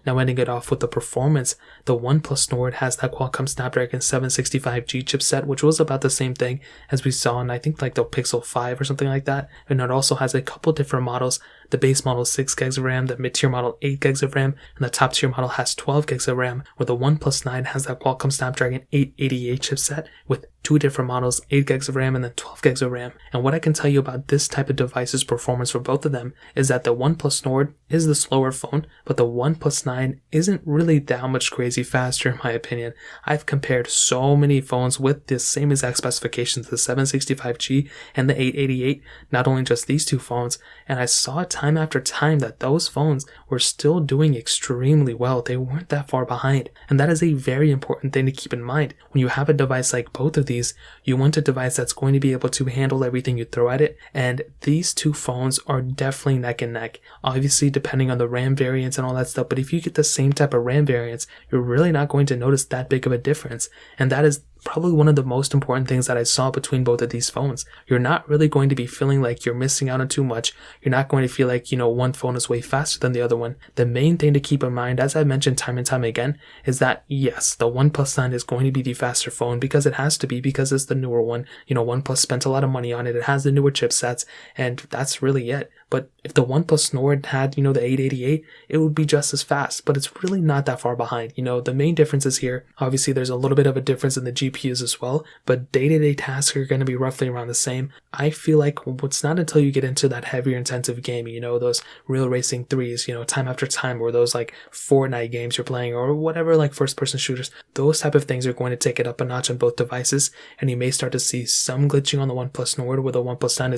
Now ending it off with the performance, the OnePlus Nord has that Qualcomm Snapdragon 765G chipset, which was about the same thing as we saw in I think like the Pixel 5 or something like that. And it also has a couple different models. The base model is 6 gigs of RAM, the mid-tier model 8 gigs of RAM, and the top tier model has 12 gigs of RAM, where the OnePlus 9 has that Qualcomm Snapdragon 888 chipset with 2 different models, 8 gigs of RAM and then 12 gigs of RAM. And what I can tell you about this type of device's performance for both of them is that the OnePlus Nord is the slower phone, but the OnePlus 9 isn't really that much crazy faster in my opinion. I've compared so many phones with the same exact specifications, the 765G and the 888, not only just these two phones, and I saw time after time that those phones were still doing extremely well. They weren't that far behind, and that is a very important thing to keep in mind. When you have a device like both of these, you want a device that's going to be able to handle everything you throw at it, and these two phones are definitely neck and neck. Obviously depending on the RAM variants and all that stuff, but if you get the same type of RAM variants, you're really not going to notice that big of a difference, and that is probably one of the most important things that I saw between both of these phones. You're not really going to be feeling like you're missing out on too much. You're not going to feel like, one phone is way faster than the other one. The main thing to keep in mind, as I mentioned time and time again, is that yes, the OnePlus 9 is going to be the faster phone because it has to be, because it's the newer one. OnePlus spent a lot of money on it. It has the newer chipsets, and that's really it. But if the OnePlus Nord had, the 888, it would be just as fast, but it's really not that far behind. The main differences here, obviously there's a little bit of a difference in the GPUs as well, but day-to-day tasks are going to be roughly around the same. I feel like it's not until you get into that heavier intensive gaming, those Real Racing 3s, time after time, or those like Fortnite games you're playing, or whatever like first-person shooters, those type of things are going to take it up a notch on both devices, and you may start to see some glitching on the OnePlus Nord where the OnePlus 9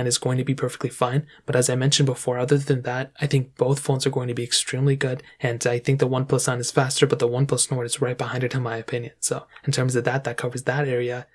is going to be perfectly fine. But as I mentioned before, other than that, I think both phones are going to be extremely good, and I think the OnePlus 9 is faster, but the OnePlus Nord is right behind it in my opinion. So in terms of that covers that area.